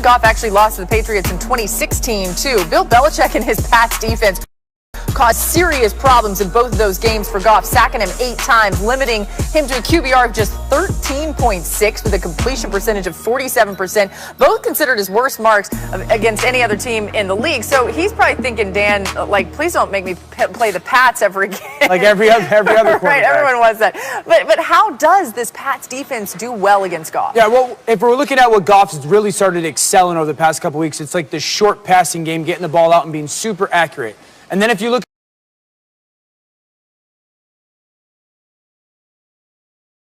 Goff actually lost to the Patriots in 2016, too. Bill Belichick and his Pats defense caused serious problems in both of those games for Goff, sacking him 8 times, limiting him to a QBR of just 13.6 with a completion percentage of 47%, both considered his worst marks against any other team in the league. So he's probably thinking, Dan, like, please don't make me play the Pats ever again. Like every other quarterback. Right, everyone wants that. But how does this Pats defense do well against Goff? Yeah, well, if we're looking at what Goff's really started excelling over the past couple weeks, it's like the short passing game, getting the ball out and being super accurate. And then if you look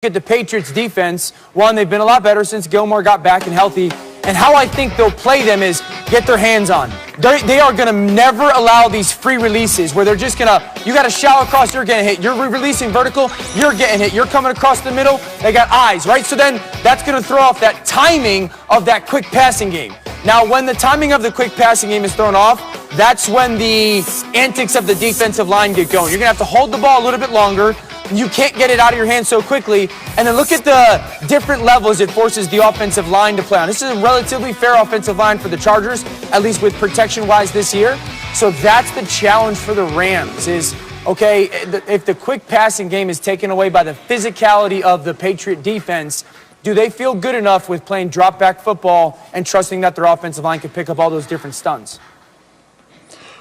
at the Patriots defense, one, they've been a lot better since Gilmore got back and healthy. And how I think they'll play them is get their hands on. They are going to never allow these free releases where they're just going to, you got to shout across, you're getting hit. You're releasing vertical, you're getting hit. You're coming across the middle, they got eyes, right? So then that's going to throw off that timing of that quick passing game. Now, when the timing of the quick passing game is thrown off, that's when the antics of the defensive line get going. You're going to have to hold the ball a little bit longer. You can't get it out of your hands so quickly. And then look at the different levels it forces the offensive line to play on. This is a relatively fair offensive line for the Chargers, at least with protection-wise this year. So that's the challenge for the Rams is, okay, if the quick passing game is taken away by the physicality of the Patriot defense, do they feel good enough with playing drop-back football and trusting that their offensive line can pick up all those different stunts?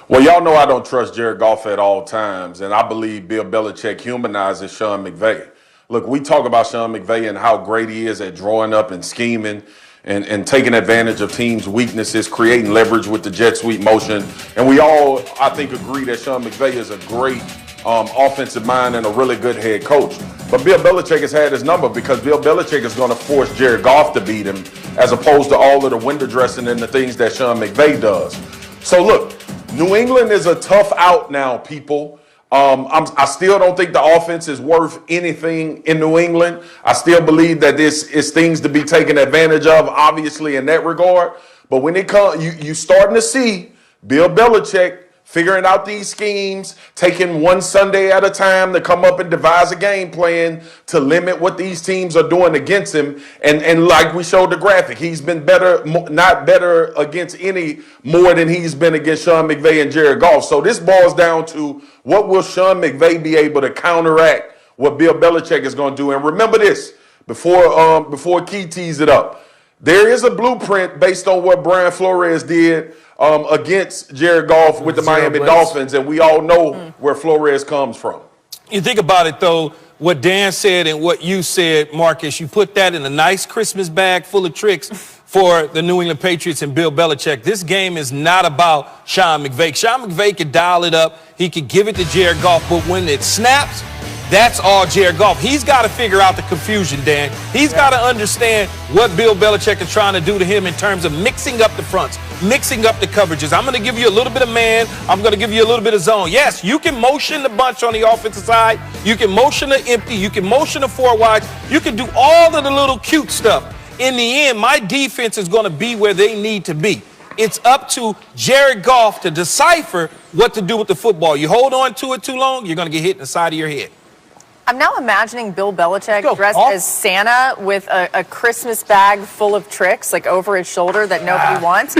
Well, y'all know I don't trust Jared Goff at all times, and I believe Bill Belichick humanizes Sean McVay. Look, we talk about Sean McVay and how great he is at drawing up and scheming and taking advantage of teams' weaknesses, creating leverage with the jet sweep motion. And we all, I think, agree that Sean McVay is a great offensive mind and a really good head coach. But Bill Belichick has had his number because Bill Belichick is going to force Jared Goff to beat him as opposed to all of the window dressing and the things that Sean McVay does. So look, New England is a tough out now, people. I still don't think the offense is worth anything in New England. I still believe that this is things to be taken advantage of, obviously, in that regard. But when it comes, you starting to see Bill Belichick figuring out these schemes, taking one Sunday at a time to come up and devise a game plan to limit what these teams are doing against him. And like we showed the graphic, he's been better, not better against any more than he's been against Sean McVay and Jared Goff. So this boils down to what will Sean McVay be able to counteract what Bill Belichick is going to do. And remember this, before Key tees it up, there is a blueprint based on what Brian Flores did against Jared Goff with the Miami Dolphins, and we all know where Flores comes from. You think about it, though, what Dan said and what you said, Marcus, you put that in a nice Christmas bag full of tricks for the New England Patriots and Bill Belichick. This game is not about Sean McVay. Sean McVay could dial it up. He could give it to Jared Goff, but when it snaps, that's all Jared Goff. He's got to figure out the confusion, Dan. He's got to understand what Bill Belichick is trying to do to him in terms of mixing up the fronts, mixing up the coverages. I'm going to give you a little bit of man. I'm going to give you a little bit of zone. Yes, you can motion the bunch on the offensive side. You can motion the empty. You can motion the four wides. You can do all of the little cute stuff. In the end, my defense is going to be where they need to be. It's up to Jared Goff to decipher what to do with the football. You hold on to it too long, you're going to get hit in the side of your head. I'm now imagining Bill Belichick dressed as Santa with a Christmas bag full of tricks, like over his shoulder that nobody wants.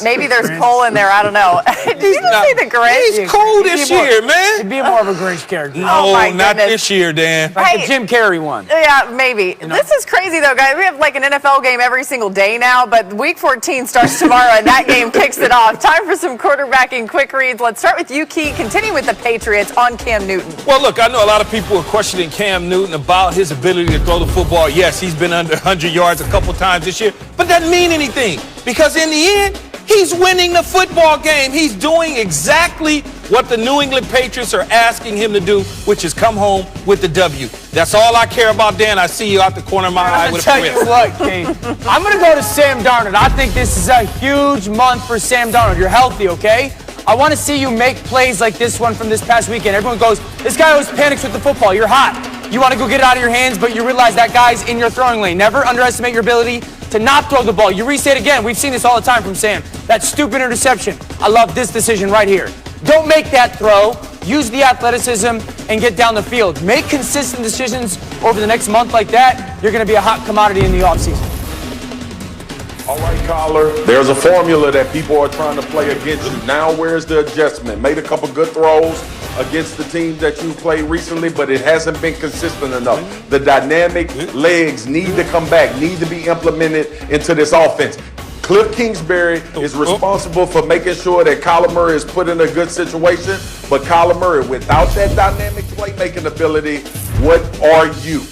Maybe there's coal in there. I don't know. Did you just see the Grinch? He's cool this year, man. He'd be more of a Grinch character. No, not this year, Dan. Like the Jim Carrey one. Yeah, maybe. You know? This is crazy, though, guys. We have like an NFL game every single day now, but Week 14 starts tomorrow, and that game kicks it off. Time for some quarterbacking quick reads. Let's start with you, Key. Continue with the Patriots on Cam Newton. Well, look, I know a lot of people are questioning Cam Newton about his ability to throw the football. Yes, he's been under 100 yards a couple times this year, but that doesn't mean anything because in the end, he's winning the football game. He's doing exactly what the New England Patriots are asking him to do, which is come home with the W. That's all I care about, Dan. I see you out the corner of my eye with a tell you what, Kate. I'm going to go to Sam Darnold. I think this is a huge month for Sam Darnold. You're healthy, okay? I want to see you make plays like this one from this past weekend. Everyone goes, this guy always panics with the football. You're hot. You want to go get it out of your hands, but you realize that guy's in your throwing lane. Never underestimate your ability to not throw the ball. You reset again. We've seen this all the time from Sam. That stupid interception. I love this decision right here. Don't make that throw. Use the athleticism and get down the field. Make consistent decisions over the next month like that. You're going to be a hot commodity in the offseason. All right, Collar, there's a formula that people are trying to play against you. Now, where's the adjustment? Made a couple good throws against the teams that you played recently, but it hasn't been consistent enough. The dynamic legs need to come back, need to be implemented into this offense. Cliff Kingsbury is responsible for making sure that Kyler Murray is put in a good situation, but Kyler Murray, without that dynamic playmaking ability, what are you?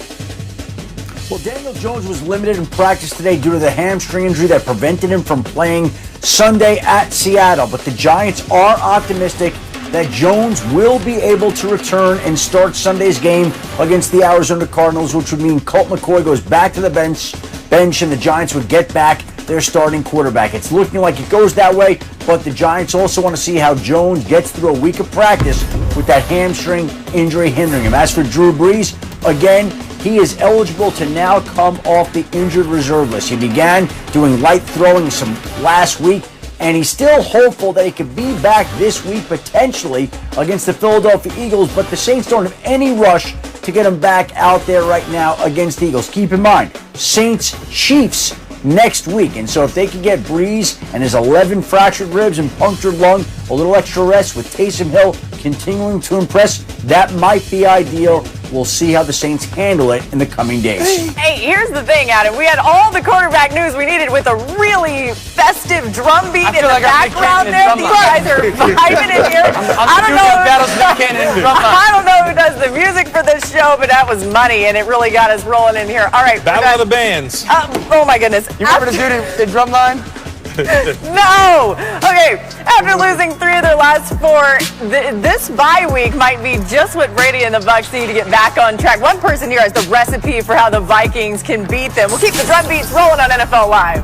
Well, Daniel Jones was limited in practice today due to the hamstring injury that prevented him from playing Sunday at Seattle. But the Giants are optimistic that Jones will be able to return and start Sunday's game against the Arizona Cardinals, which would mean Colt McCoy goes back to the bench and the Giants would get back their starting quarterback. It's looking like it goes that way, but the Giants also want to see how Jones gets through a week of practice with that hamstring injury hindering him. As for Drew Brees, again, he is eligible to now come off the injured reserve list. He began doing light throwing some last week, and he's still hopeful that he could be back this week potentially against the Philadelphia Eagles, but the Saints don't have any rush to get him back out there right now against the Eagles. Keep in mind, Saints-Chiefs next week, and so if they can get Brees and his 11 fractured ribs and punctured lung a little extra rest with Taysom Hill continuing to impress, that might be ideal. We'll see how the Saints handle it in the coming days. Hey, here's the thing, Adam. We had all the quarterback news we needed with a really festive drum beat in the background there. These guys are vibing in here. I don't know who does the music for this show, but that was money, and it really got us rolling in here. All right. Battle of the Bands. Oh, my goodness. You remember the drum line? No! Okay, after losing 3 of their last 4, this bye week might be just what Brady and the Bucs need to get back on track. One person here has the recipe for how the Vikings can beat them. We'll keep the drum beats rolling on NFL Live.